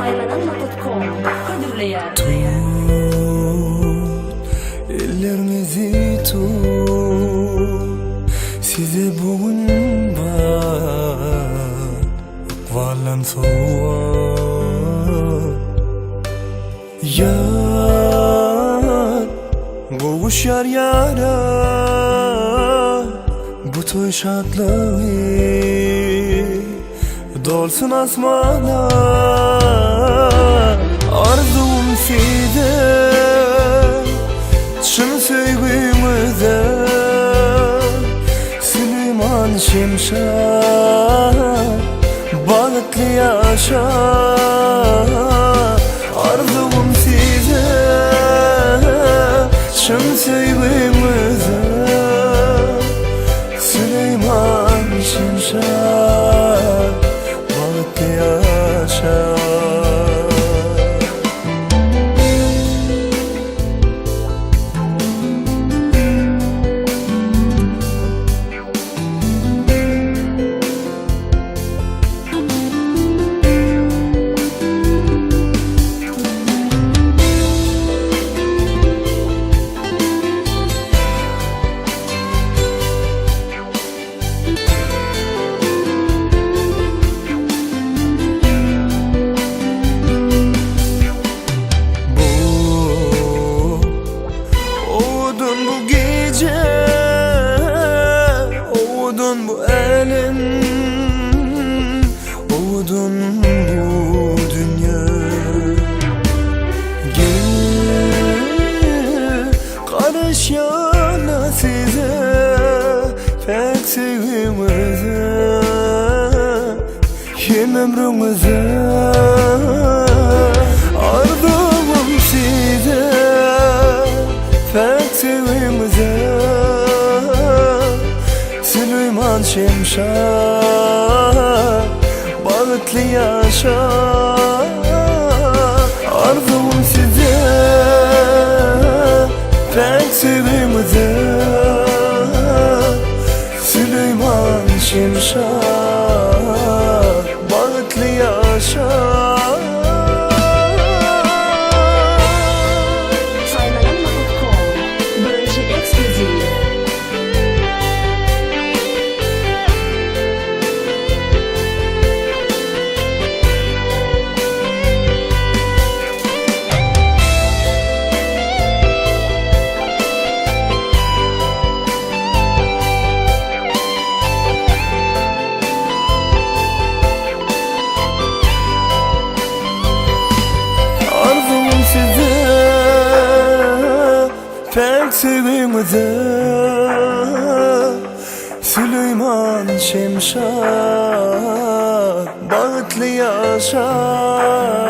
Aylananma.com Ödülleyen Tut, ellerinizi tut. Size bugün var Varlan soğuk Yar Boğuşar yara Bu toy şadlığı Dolsun asmana Arzum sizde Çın sevgimize Süleyman Şimşek Bağıtlı yaşar Arzum size Çın sevgimize Süleyman Şimşek Bağıtlı yaşar Oğudun bu elin, oğudun bu dünya. Gel, karış yana size, pek sevimize, hem ömrümüze. Ardımım size, pek sevimize. Süleyman Şimşek Bağıtlı yaşar Arzum size Pek sevimize Süleyman Şimşek Bağıtlı yaşar Aylananma.com Böylece ekskluzif Pek sevimize Süleyman Şimşek Bağıtlı yaşar